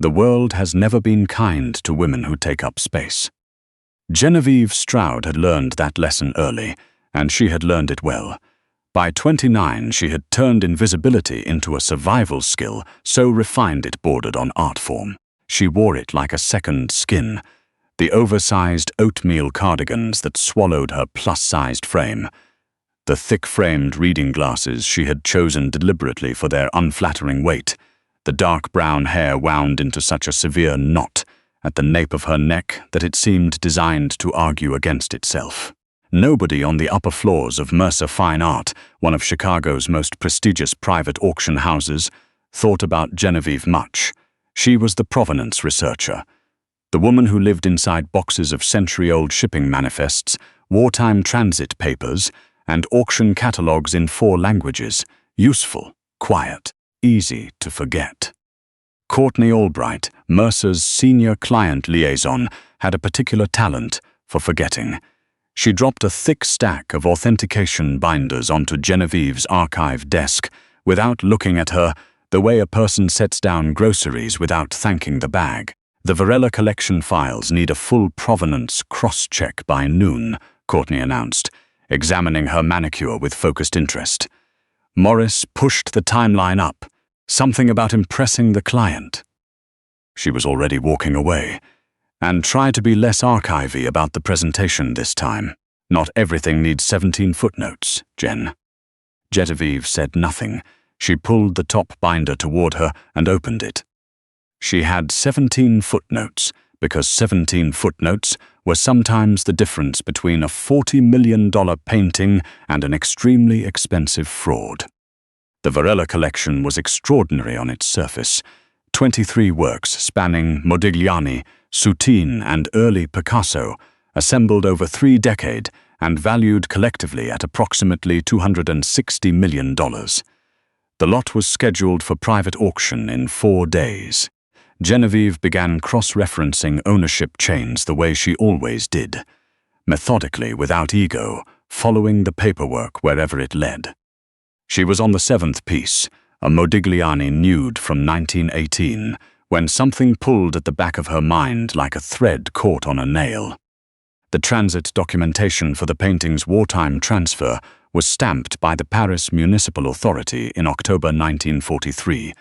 The world has never been kind to women who take up space. Genevieve Stroud had learned that lesson early, and she had learned it well. By 29, she had turned invisibility into a survival skill so refined it bordered on art form. She wore it like a second skin, the oversized oatmeal cardigans that swallowed her plus-sized frame. The thick-framed reading glasses she had chosen deliberately for their unflattering weight. The dark brown hair wound into such a severe knot at the nape of her neck that it seemed designed to argue against itself. Nobody on the upper floors of Mercer Fine Art, one of Chicago's most prestigious private auction houses, thought about Genevieve much. She was the provenance researcher, the woman who lived inside boxes of century-old shipping manifests, wartime transit papers, and auction catalogs in 4 languages, useful, quiet, easy to forget. Courtney Albright, Mercer's senior client liaison, had a particular talent for forgetting. She dropped a thick stack of authentication binders onto Genevieve's archive desk without looking at her, the way a person sets down groceries without thanking the bag. The Varela collection files need a full provenance cross-check by noon, Courtney announced, examining her manicure with focused interest. Morris pushed the timeline up, something about impressing the client. She was already walking away, and tried to be less archivy about the presentation this time. Not everything needs 17 footnotes, Jen. Genevieve said nothing. She pulled the top binder toward her and opened it. She had 17 footnotes, because 17 footnotes were sometimes the difference between a $40 million painting and an extremely expensive fraud. The Varela collection was extraordinary on its surface. 23 works spanning Modigliani, Soutine, and early Picasso, assembled over 3 decades and valued collectively at approximately $260 million. The lot was scheduled for private auction in 4 days. Genevieve began cross-referencing ownership chains the way she always did, methodically, without ego, following the paperwork wherever it led. She was on the 7th piece, a Modigliani nude from 1918, when something pulled at the back of her mind like a thread caught on a nail. The transit documentation for the painting's wartime transfer was stamped by the Paris Municipal Authority in October 1943.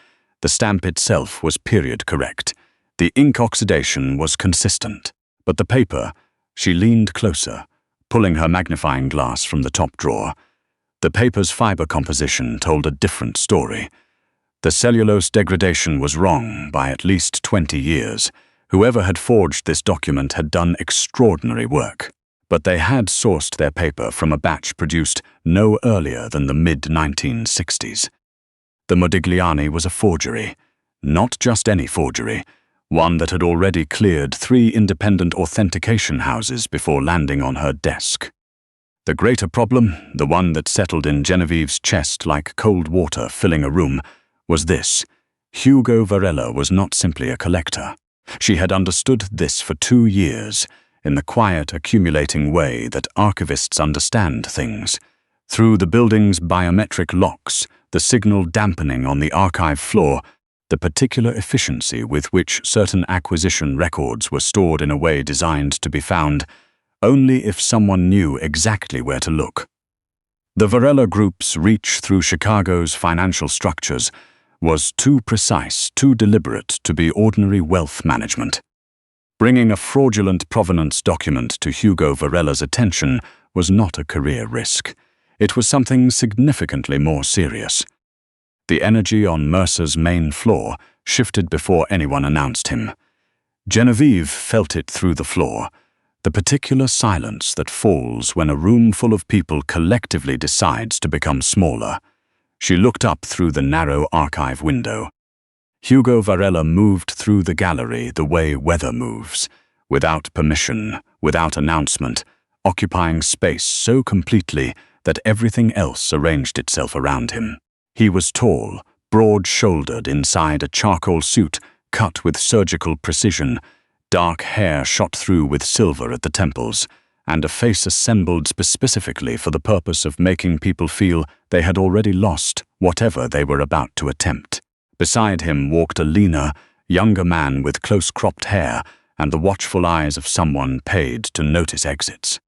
The stamp itself was period correct. The ink oxidation was consistent. But the paper, she leaned closer, pulling her magnifying glass from the top drawer. The paper's fiber composition told a different story. The cellulose degradation was wrong by at least 20 years. Whoever had forged this document had done extraordinary work. But they had sourced their paper from a batch produced no earlier than the mid-1960s. The Modigliani was a forgery. Not just any forgery, one that had already cleared 3 independent authentication houses before landing on her desk. The greater problem, the one that settled in Genevieve's chest like cold water filling a room, was this: Hugo Varela was not simply a collector. She had understood this for 2 years, in the quiet, accumulating way that archivists understand things. Through the building's biometric locks, the signal dampening on the archive floor, the particular efficiency with which certain acquisition records were stored in a way designed to be found only if someone knew exactly where to look. The Varela Group's reach through Chicago's financial structures was too precise, too deliberate to be ordinary wealth management. Bringing a fraudulent provenance document to Hugo Varela's attention was not a career risk. It was something significantly more serious. The energy on Mercer's main floor shifted before anyone announced him. Genevieve felt it through the floor, the particular silence that falls when a room full of people collectively decides to become smaller. She looked up through the narrow archive window. Hugo Varela moved through the gallery the way weather moves, without permission, without announcement, occupying space so completely that everything else arranged itself around him. He was tall, broad-shouldered inside a charcoal suit cut with surgical precision, dark hair shot through with silver at the temples, and a face assembled specifically for the purpose of making people feel they had already lost whatever they were about to attempt. Beside him walked a leaner, younger man with close-cropped hair and the watchful eyes of someone paid to notice exits.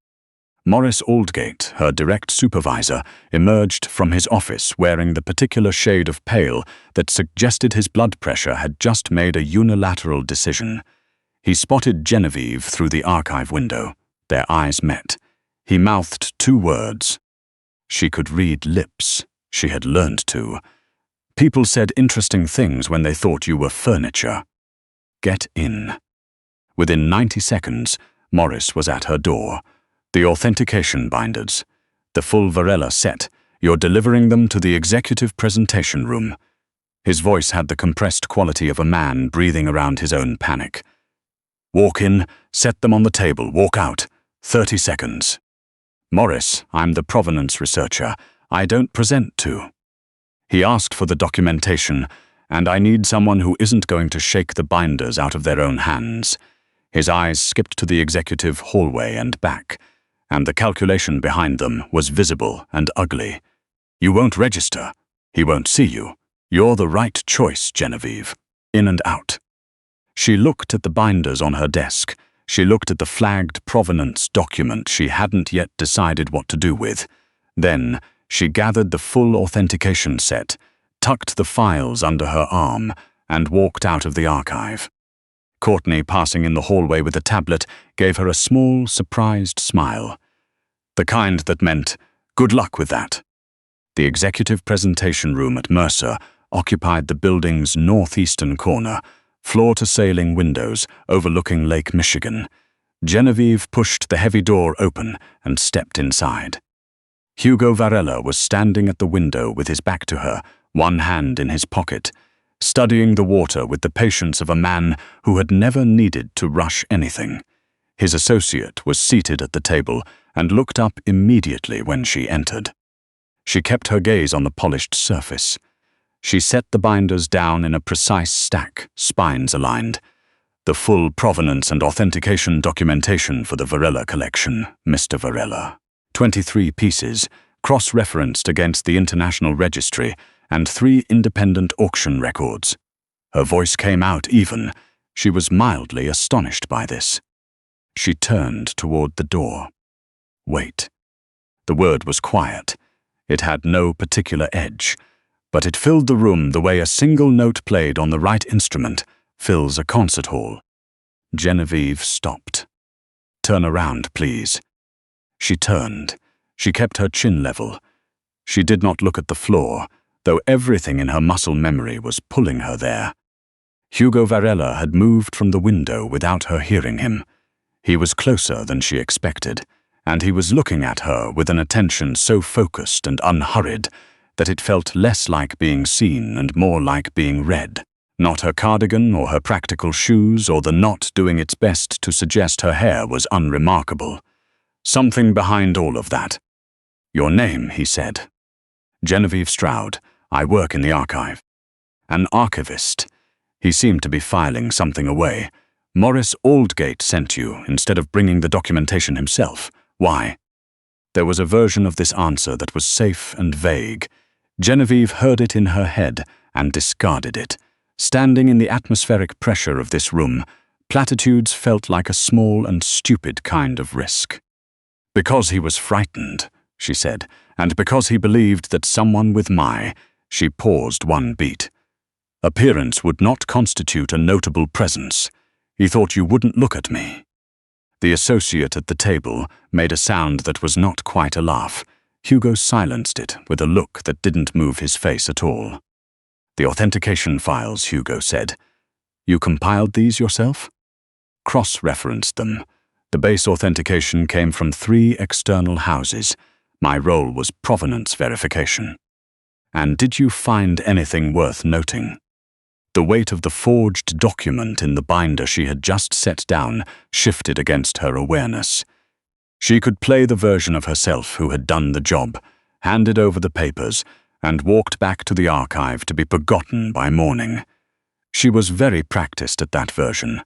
Morris Aldgate, her direct supervisor, emerged from his office wearing the particular shade of pale that suggested his blood pressure had just made a unilateral decision. He spotted Genevieve through the archive window. Their eyes met. He mouthed 2 words. She could read lips. She had learned to. People said interesting things when they thought you were furniture. Get in. Within 90 seconds, Morris was at her door. The authentication binders. The full Varela set. You're delivering them to the executive presentation room. His voice had the compressed quality of a man breathing around his own panic. Walk in, set them on the table, walk out. 30 seconds. Morris, I'm the provenance researcher. I don't present to. He asked for the documentation, and I need someone who isn't going to shake the binders out of their own hands. His eyes skipped to the executive hallway and back, and the calculation behind them was visible and ugly. You won't register. He won't see you. You're the right choice, Genevieve. In and out. She looked at the binders on her desk. She looked at the flagged provenance document she hadn't yet decided what to do with. Then, she gathered the full authentication set, tucked the files under her arm, and walked out of the archive. Courtney, passing in the hallway with a tablet, gave her a small, surprised smile. The kind that meant, good luck with that. The executive presentation room at Mercer occupied the building's northeastern corner, floor-to-ceiling windows overlooking Lake Michigan. Genevieve pushed the heavy door open and stepped inside. Hugo Varela was standing at the window with his back to her, one hand in his pocket, studying the water with the patience of a man who had never needed to rush anything. His associate was seated at the table and looked up immediately when she entered. She kept her gaze on the polished surface. She set the binders down in a precise stack, spines aligned. The full provenance and authentication documentation for the Varela collection, Mr. Varela. 23 pieces, cross-referenced against the International Registry, and 3 independent auction records. Her voice came out even. She was mildly astonished by this. She turned toward the door. Wait. The word was quiet. It had no particular edge, but it filled the room the way a single note played on the right instrument fills a concert hall. Genevieve stopped. Turn around, please. She turned. She kept her chin level. She did not look at the floor, though everything in her muscle memory was pulling her there. Hugo Varela had moved from the window without her hearing him. He was closer than she expected, and he was looking at her with an attention so focused and unhurried that it felt less like being seen and more like being read. Not her cardigan or her practical shoes or the knot doing its best to suggest her hair was unremarkable. Something behind all of that. Your name, he said. Genevieve Stroud. I work in the archive. An archivist. He seemed to be filing something away. Morris Aldgate sent you instead of bringing the documentation himself. Why? There was a version of this answer that was safe and vague. Genevieve heard it in her head and discarded it. Standing in the atmospheric pressure of this room, platitudes felt like a small and stupid kind of risk. Because he was frightened, she said, and because he believed that someone with she paused one beat. Appearance would not constitute a notable presence. He thought you wouldn't look at me. The associate at the table made a sound that was not quite a laugh. Hugo silenced it with a look that didn't move his face at all. The authentication files, Hugo said. You compiled these yourself? Cross-referenced them. The base authentication came from 3 external houses. My role was provenance verification. And did you find anything worth noting? The weight of the forged document in the binder she had just set down shifted against her awareness. She could play the version of herself who had done the job, handed over the papers, and walked back to the archive to be forgotten by morning. She was very practiced at that version.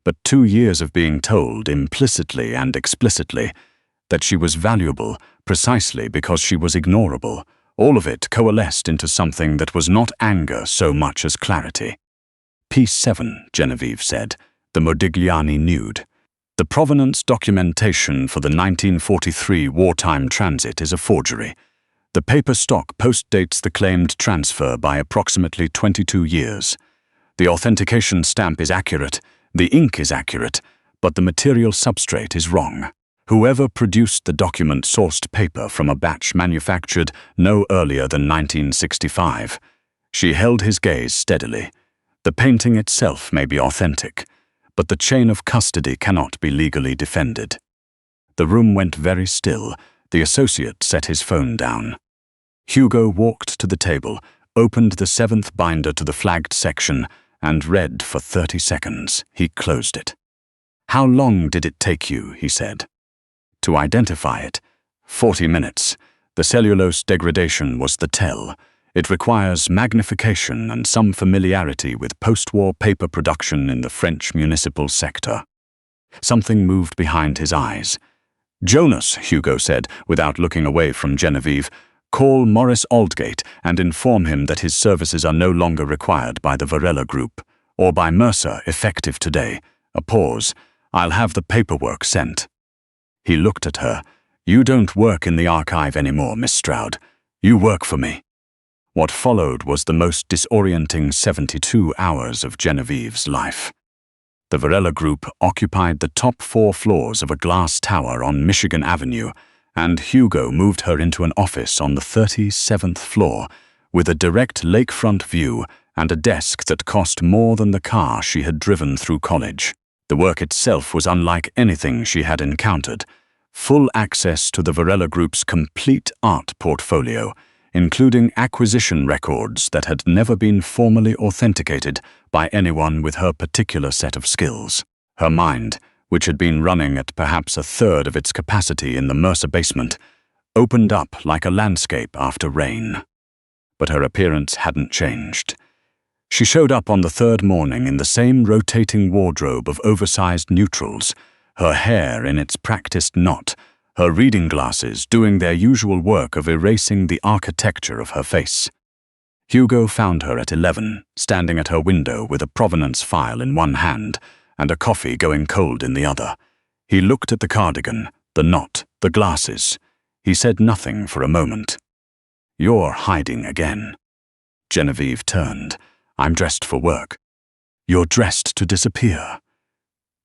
But 2 years of being told, implicitly and explicitly, that she was valuable precisely because she was ignorable, all of it coalesced into something that was not anger so much as clarity. P7, Genevieve said, the Modigliani nude. The provenance documentation for the 1943 wartime transit is a forgery. The paper stock postdates the claimed transfer by approximately 22 years. The authentication stamp is accurate, the ink is accurate, but the material substrate is wrong. Whoever produced the document sourced paper from a batch manufactured no earlier than 1965. She held his gaze steadily. The painting itself may be authentic, but the chain of custody cannot be legally defended. The room went very still. The associate set his phone down. Hugo walked to the table, opened the 7th binder to the flagged section, and read for 30 seconds. He closed it. "How long did it take you?" he said. "To identify it? 40 minutes. The cellulose degradation was the tell. It requires magnification and some familiarity with post-war paper production in the French municipal sector." Something moved behind his eyes. "Jonas," Hugo said, without looking away from Genevieve, "call Maurice Aldgate and inform him that his services are no longer required by the Varela Group, or by Mercer, effective today." A pause. "I'll have the paperwork sent." He looked at her. "You don't work in the archive anymore, Miss Stroud. You work for me." What followed was the most disorienting 72 hours of Genevieve's life. The Varela Group occupied the top 4 floors of a glass tower on Michigan Avenue, and Hugo moved her into an office on the 37th floor with a direct lakefront view and a desk that cost more than the car she had driven through college. The work itself was unlike anything she had encountered. Full access to the Varela Group's complete art portfolio, including acquisition records that had never been formally authenticated by anyone with her particular set of skills. Her mind, which had been running at perhaps a third of its capacity in the Mercer basement, opened up like a landscape after rain. But her appearance hadn't changed. She showed up on the 3rd morning in the same rotating wardrobe of oversized neutrals, her hair in its practiced knot, her reading glasses doing their usual work of erasing the architecture of her face. Hugo found her at 11, standing at her window with a provenance file in one hand and a coffee going cold in the other. He looked at the cardigan, the knot, the glasses. He said nothing for a moment. "You're hiding again." Genevieve turned. "I'm dressed for work." "You're dressed to disappear."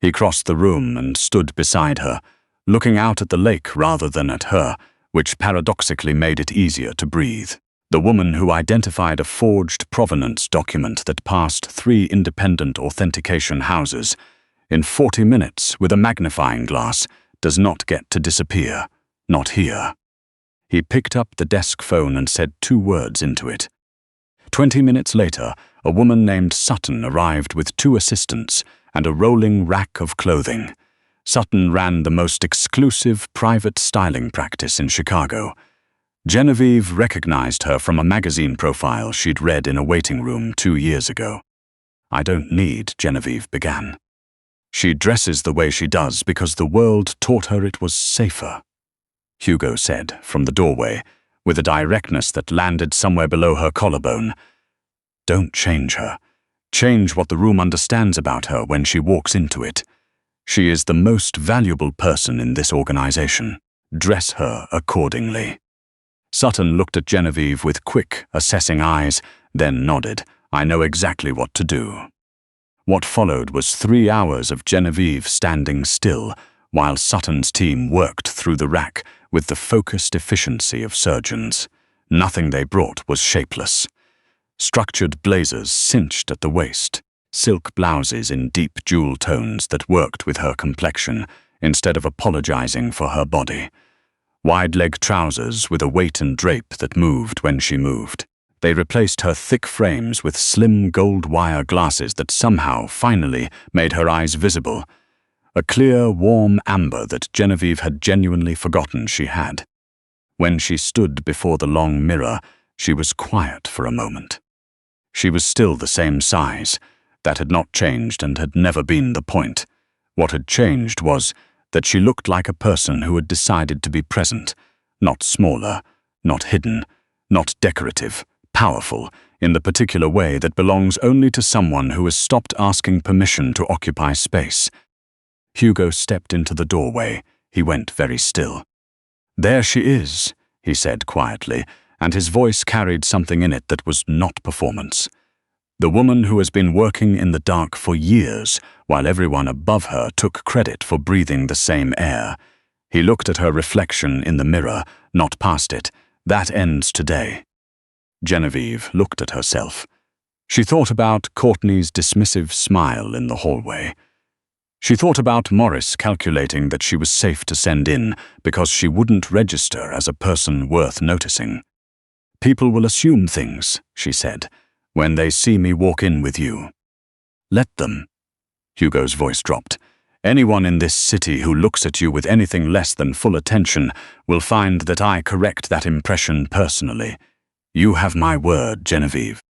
He crossed the room and stood beside her, looking out at the lake rather than at her, which paradoxically made it easier to breathe. The woman who identified a forged provenance document that passed 3 independent authentication houses in 40 minutes with a magnifying glass does not get to disappear. Not here. He picked up the desk phone and said 2 words into it. 20 minutes later, a woman named Sutton arrived with 2 assistants and a rolling rack of clothing. Sutton ran the most exclusive private styling practice in Chicago. Genevieve recognized her from a magazine profile she'd read in a waiting room 2 years ago. "I don't need," Genevieve began. "She dresses the way she does because the world taught her it was safer," Hugo said from the doorway, with a directness that landed somewhere below her collarbone. "Don't change her. Change what the room understands about her when she walks into it. She is the most valuable person in this organization. Dress her accordingly." Sutton looked at Genevieve with quick, assessing eyes, then nodded. "I know exactly what to do." What followed was 3 hours of Genevieve standing still, while Sutton's team worked through the rack with the focused efficiency of surgeons. Nothing they brought was shapeless. Structured blazers cinched at the waist, silk blouses in deep jewel tones that worked with her complexion instead of apologizing for her body. Wide-leg trousers with a weight and drape that moved when she moved. They replaced her thick frames with slim gold wire glasses that somehow, finally, made her eyes visible. A clear, warm amber that Genevieve had genuinely forgotten she had. When she stood before the long mirror, she was quiet for a moment. She was still the same size. That had not changed and had never been the point. What had changed was that she looked like a person who had decided to be present, not smaller, not hidden, not decorative, powerful, in the particular way that belongs only to someone who has stopped asking permission to occupy space. Hugo stepped into the doorway. He went very still. "There she is," he said quietly, and his voice carried something in it that was not performance. "The woman who has been working in the dark for years, while everyone above her took credit for breathing the same air." He looked at her reflection in the mirror, not past it. "That ends today." Genevieve looked at herself. She thought about Courtney's dismissive smile in the hallway. She thought about Morris calculating that she was safe to send in because she wouldn't register as a person worth noticing. "People will assume things," she said, "when they see me walk in with you." "Let them." Hugo's voice dropped. "Anyone in this city who looks at you with anything less than full attention will find that I correct that impression personally. You have my word, Genevieve."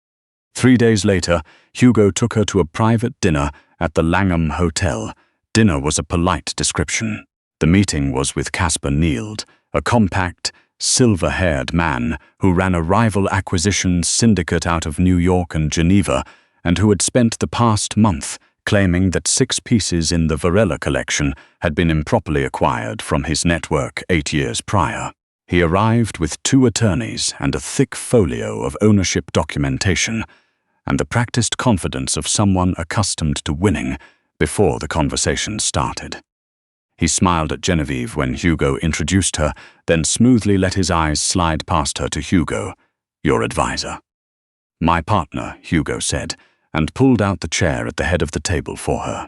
3 days later, Hugo took her to a private dinner at the Langham Hotel. Dinner was a polite description. The meeting was with Caspar Neild, a compact, silver-haired man who ran a rival acquisitions syndicate out of New York and Geneva, and who had spent the past month claiming that 6 pieces in the Varela collection had been improperly acquired from his network 8 years prior. He arrived with 2 attorneys and a thick folio of ownership documentation, and the practiced confidence of someone accustomed to winning before the conversation started. He smiled at Genevieve when Hugo introduced her, then smoothly let his eyes slide past her to Hugo. "Your advisor." "My partner," Hugo said, and pulled out the chair at the head of the table for her.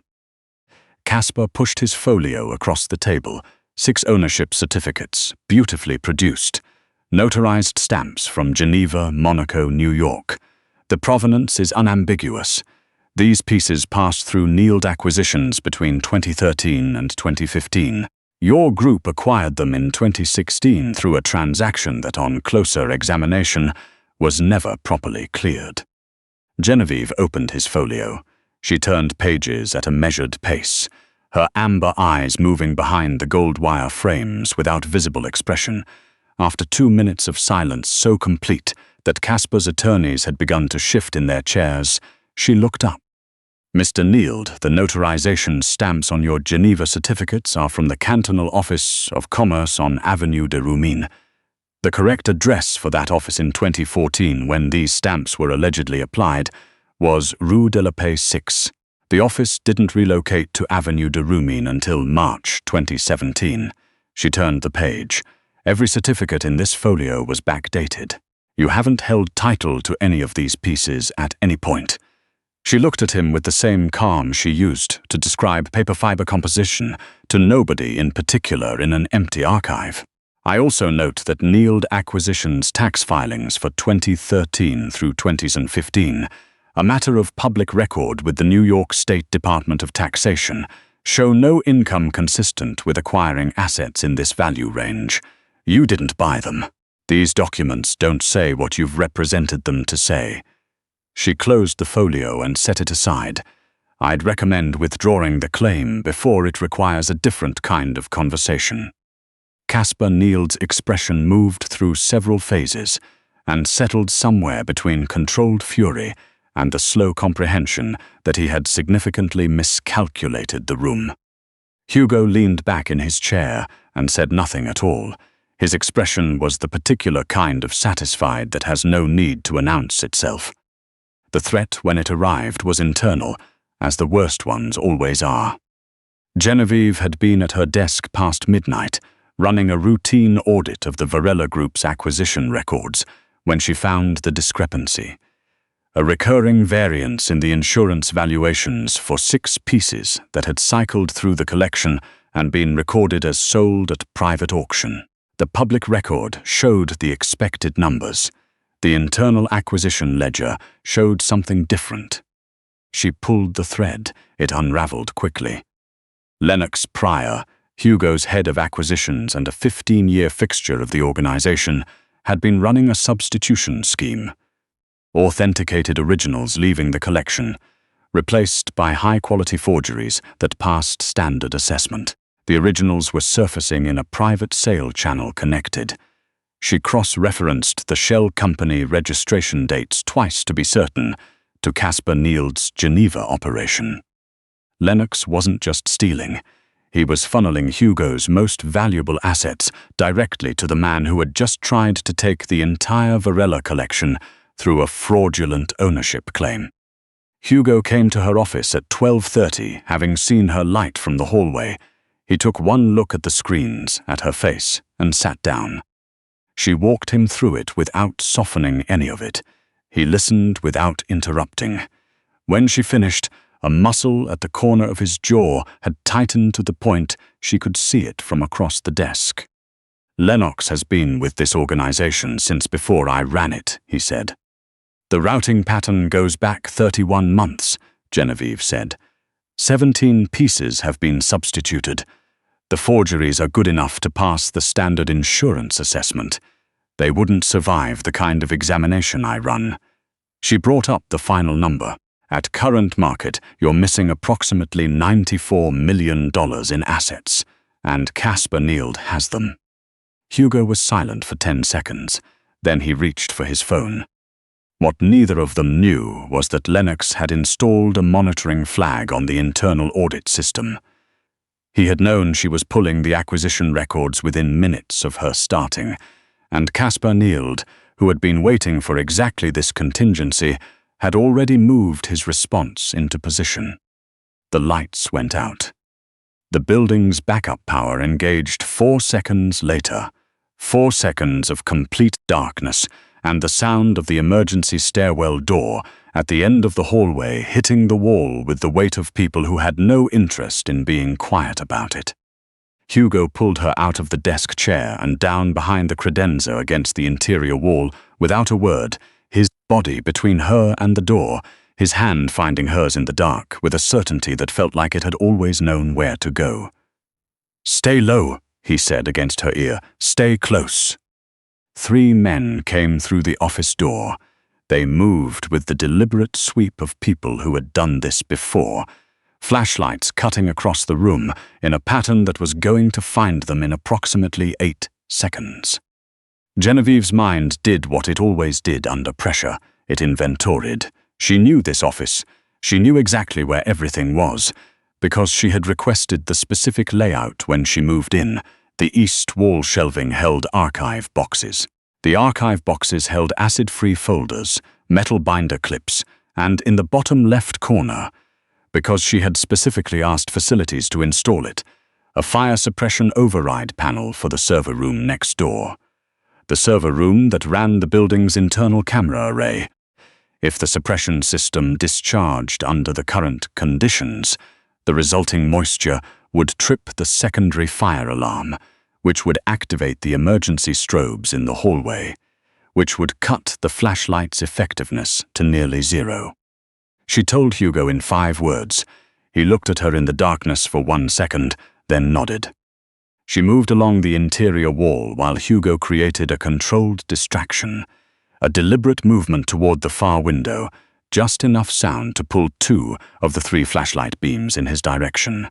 Caspar pushed his folio across the table, 6 ownership certificates, beautifully produced, notarized stamps from Geneva, Monaco, New York. The provenance is unambiguous. These pieces passed through Neild Acquisitions between 2013 and 2015. Your group acquired them in 2016 through a transaction that, on closer examination, was never properly cleared. Genevieve opened his folio. She turned pages at a measured pace, her amber eyes moving behind the gold wire frames without visible expression. After 2 minutes of silence so complete that Caspar's attorneys had begun to shift in their chairs, she looked up. "Mr. Neild, the notarization stamps on your Geneva certificates are from the Cantonal Office of Commerce on Avenue de Rumine. The correct address for that office in 2014, when these stamps were allegedly applied, was Rue de la Paix 6. The office didn't relocate to Avenue de Rumine until March 2017. She turned the page. Every certificate in this folio was backdated. You haven't held title to any of these pieces at any point. She looked at him with the same calm she used to describe paper fiber composition to nobody in particular in an empty archive. I also note that Neild Acquisitions tax filings for 2013 through 2015, a matter of public record with the New York State Department of Taxation, show no income consistent with acquiring assets in this value range. You didn't buy them. These documents don't say what you've represented them to say." She closed the folio and set it aside. "I'd recommend withdrawing the claim before it requires a different kind of conversation." Caspar Neild's expression moved through several phases and settled somewhere between controlled fury and the slow comprehension that he had significantly miscalculated the room. Hugo leaned back in his chair and said nothing at all. His expression was the particular kind of satisfied that has no need to announce itself. The threat, when it arrived, was internal, as the worst ones always are. Genevieve had been at her desk past midnight, running a routine audit of the Varela Group's acquisition records, when she found the discrepancy. A recurring variance in the insurance valuations for 6 pieces that had cycled through the collection and been recorded as sold at private auction. The public record showed the expected numbers. The internal acquisition ledger showed something different. She pulled the thread. It unraveled quickly. Lennox Pryor, Hugo's head of acquisitions and a 15-year fixture of the organization, had been running a substitution scheme. Authenticated originals leaving the collection, replaced by high-quality forgeries that passed standard assessment. The originals were surfacing in a private sale channel connected. She cross-referenced the shell company registration dates twice to be certain, to Caspar Neild's Geneva operation. Lennox wasn't just stealing. He was funneling Hugo's most valuable assets directly to the man who had just tried to take the entire Varela collection through a fraudulent ownership claim. Hugo came to her office at 12:30, having seen her light from the hallway. He took one look at the screens, at her face, and sat down. She walked him through it without softening any of it. He listened without interrupting. When she finished, a muscle at the corner of his jaw had tightened to the point she could see it from across the desk. "Lennox has been with this organization since before I ran it," he said. "The routing pattern goes back 31 months, Genevieve said. 17 pieces have been substituted. The forgeries are good enough to pass the standard insurance assessment. They wouldn't survive the kind of examination I run." She brought up the final number. "At current market, you're missing approximately $94 million in assets, and Caspar Neild has them." Hugo was silent for 10 seconds. Then he reached for his phone. What neither of them knew was that Lennox had installed a monitoring flag on the internal audit system. He had known she was pulling the acquisition records within minutes of her starting, and Caspar Neild, who had been waiting for exactly this contingency, had already moved his response into position. The lights went out. The building's backup power engaged 4 seconds later. 4 seconds of complete darkness, and the sound of the emergency stairwell door at the end of the hallway hitting the wall with the weight of people who had no interest in being quiet about it. Hugo pulled her out of the desk chair and down behind the credenza against the interior wall without a word, his body between her and the door, his hand finding hers in the dark with a certainty that felt like it had always known where to go. "Stay low," he said against her ear. "Stay close." 3 men came through the office door. They moved with the deliberate sweep of people who had done this before, flashlights cutting across the room in a pattern that was going to find them in approximately 8 seconds. Genevieve's mind did what it always did under pressure. It inventoried. She knew this office. She knew exactly where everything was, because she had requested the specific layout when she moved in. The east wall shelving held archive boxes. The archive boxes held acid-free folders, metal binder clips, and in the bottom left corner, because she had specifically asked facilities to install it, a fire suppression override panel for the server room next door. The server room that ran the building's internal camera array. If the suppression system discharged under the current conditions, the resulting moisture would trip the secondary fire alarm, which would activate the emergency strobes in the hallway, which would cut the flashlight's effectiveness to nearly zero. She told Hugo in 5 words. He looked at her in the darkness for 1 second, then nodded. She moved along the interior wall while Hugo created a controlled distraction, a deliberate movement toward the far window, just enough sound to pull 2 of the 3 flashlight beams in his direction.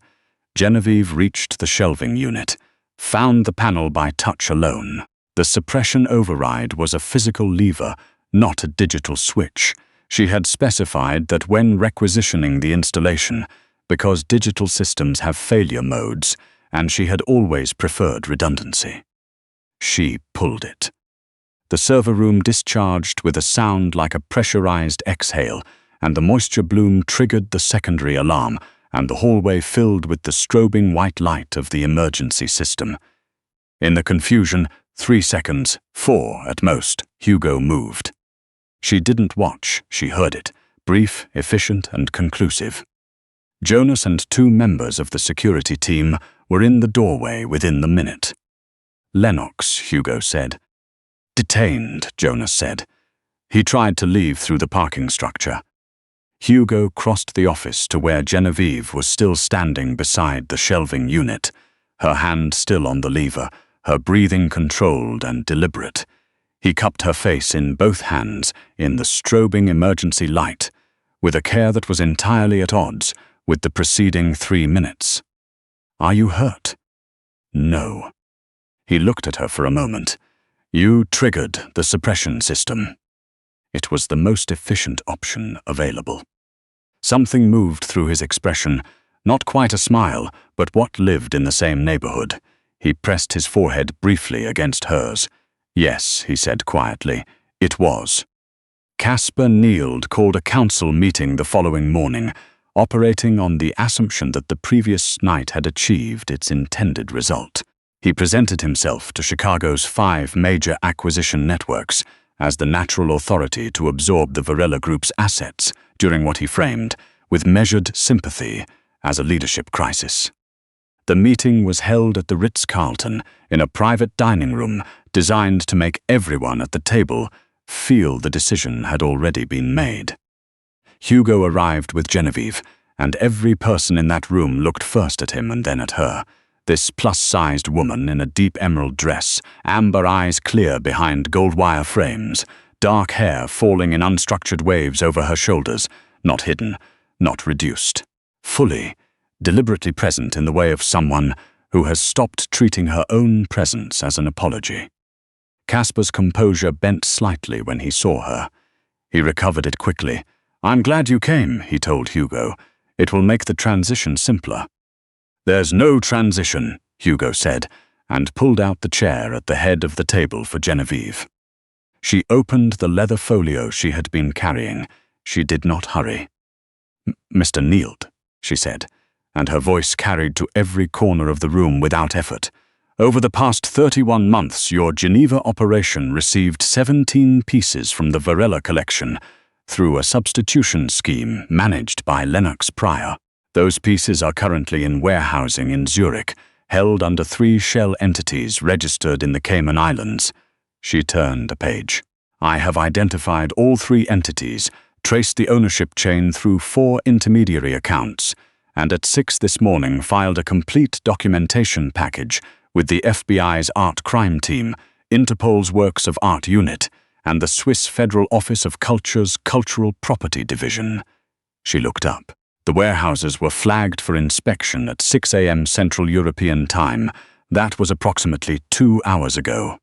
Genevieve reached the shelving unit, found the panel by touch alone. The suppression override was a physical lever, not a digital switch. She had specified that when requisitioning the installation, because digital systems have failure modes, and she had always preferred redundancy. She pulled it. The server room discharged with a sound like a pressurized exhale, and the moisture bloom triggered the secondary alarm, and the hallway filled with the strobing white light of the emergency system. In the confusion, 3 seconds, 4 at most, Hugo moved. She didn't watch, she heard it, brief, efficient, and conclusive. Jonas and 2 members of the security team were in the doorway within the minute. "Lennox," Hugo said. "Detained," Jonas said. He tried to leave through the parking structure. Hugo crossed the office to where Genevieve was still standing beside the shelving unit, her hand still on the lever, her breathing controlled and deliberate. He cupped her face in both hands in the strobing emergency light, with a care that was entirely at odds with the preceding 3 minutes. "Are you hurt?" "No." He looked at her for a moment. You triggered the suppression system. It was the most efficient option available. Something moved through his expression, not quite a smile, but what lived in the same neighborhood. He pressed his forehead briefly against hers. Yes, he said quietly, it was. Casper Neild called a council meeting the following morning, operating on the assumption that the previous night had achieved its intended result. He presented himself to Chicago's 5 major acquisition networks as the natural authority to absorb the Varela Group's assets during what he framed, with measured sympathy, as a leadership crisis. The meeting was held at the Ritz-Carlton in a private dining room designed to make everyone at the table feel the decision had already been made. Hugo arrived with Genevieve, and every person in that room looked first at him and then at her. This plus-sized woman in a deep emerald dress, amber eyes clear behind gold wire frames, dark hair falling in unstructured waves over her shoulders, not hidden, not reduced. Fully, deliberately present in the way of someone who has stopped treating her own presence as an apology. Casper's composure bent slightly when he saw her. He recovered it quickly. "I'm glad you came," he told Hugo. "It will make the transition simpler." "There's no transition," Hugo said, and pulled out the chair at the head of the table for Genevieve. She opened the leather folio she had been carrying. She did not hurry. "Mr. Neild," she said, and her voice carried to every corner of the room without effort. "Over the past 31 months, your Geneva operation received 17 pieces from the Varela collection through a substitution scheme managed by Lennox Pryor. Those pieces are currently in warehousing in Zurich, held under 3 shell entities registered in the Cayman Islands." She turned a page. "I have identified all 3 entities, traced the ownership chain through 4 intermediary accounts, and at 6 this morning filed a complete documentation package with the FBI's Art Crime Team, Interpol's Works of Art Unit, and the Swiss Federal Office of Culture's Cultural Property Division." She looked up. The warehouses were flagged for inspection at 6 a.m. Central European Time. That was approximately 2 hours ago.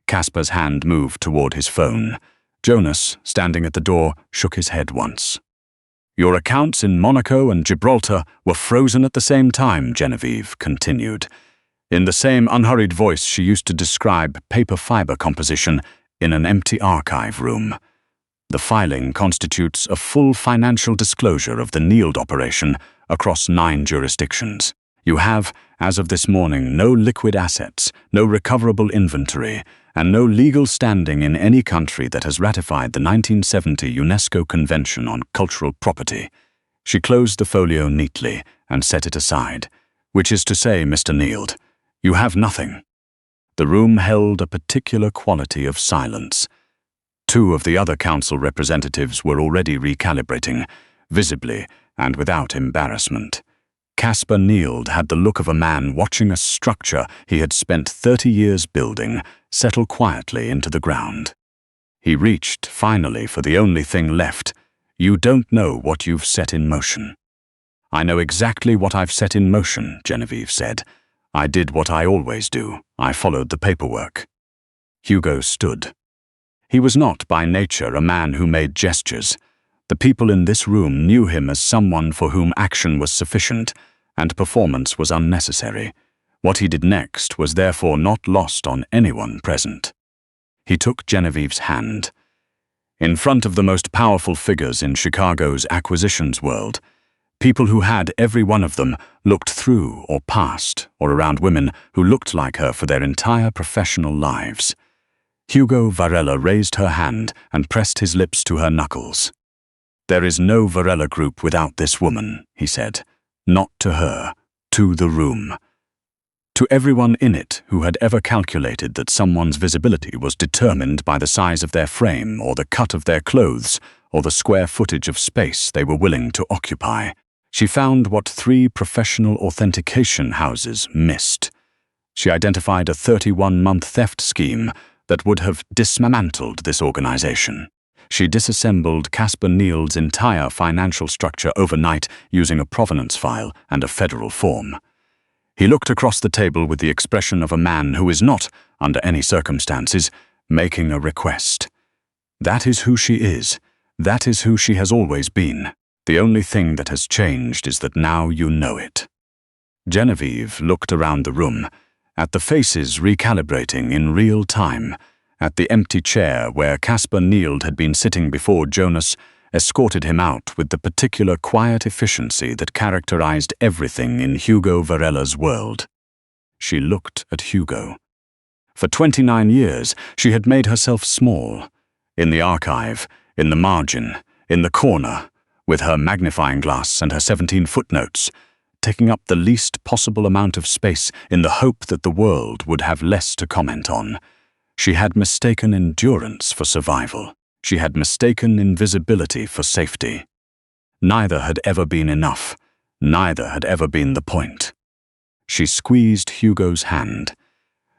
Casper's hand moved toward his phone. Jonas, standing at the door, shook his head once. "Your accounts in Monaco and Gibraltar were frozen at the same time," Genevieve continued. In the same unhurried voice she used to describe paper fiber composition in an empty archive room. "The filing constitutes a full financial disclosure of the Neild operation across 9 jurisdictions. You have, as of this morning, no liquid assets, no recoverable inventory, and no legal standing in any country that has ratified the 1970 UNESCO Convention on Cultural Property." She closed the folio neatly and set it aside. "Which is to say, Mr. Neild, you have nothing." The room held a particular quality of silence. 2 of the other council representatives were already recalibrating, visibly and without embarrassment. Casper Neild had the look of a man watching a structure he had spent 30 years building settle quietly into the ground. He reached, finally, for the only thing left. "You don't know what you've set in motion." "I know exactly what I've set in motion," Genevieve said. "I did what I always do. I followed the paperwork." Hugo stood. He was not by nature a man who made gestures. The people in this room knew him as someone for whom action was sufficient and performance was unnecessary. What he did next was therefore not lost on anyone present. He took Genevieve's hand. In front of the most powerful figures in Chicago's acquisitions world, people who had, every one of them, looked through or past or around women who looked like her for their entire professional lives. Hugo Varela raised her hand and pressed his lips to her knuckles. "There is no Varela Group without this woman," he said. "Not to her, to the room. To everyone in it who had ever calculated that someone's visibility was determined by the size of their frame or the cut of their clothes or the square footage of space they were willing to occupy." She found what 3 professional authentication houses missed. She identified a 31-month theft scheme that would have dismantled this organization. She disassembled Casper Neild's entire financial structure overnight using a provenance file and a federal form. He looked across the table with the expression of a man who is not, under any circumstances, making a request. That is who she is. That is who she has always been. The only thing that has changed is that now you know it. Genevieve looked around the room, at the faces recalibrating in real time, at the empty chair where Caspar Neild had been sitting before Jonas escorted him out with the particular quiet efficiency that characterized everything in Hugo Varela's world. She looked at Hugo. For 29 years, she had made herself small, in the archive, in the margin, in the corner, with her magnifying glass and her 17 footnotes, taking up the least possible amount of space in the hope that the world would have less to comment on. She had mistaken endurance for survival. She had mistaken invisibility for safety. Neither had ever been enough. Neither had ever been the point. She squeezed Hugo's hand.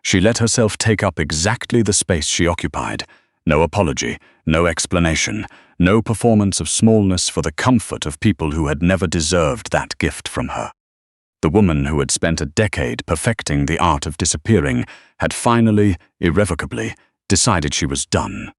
She let herself take up exactly the space she occupied. No apology, no explanation, no performance of smallness for the comfort of people who had never deserved that gift from her. The woman who had spent a decade perfecting the art of disappearing had finally, irrevocably, decided she was done.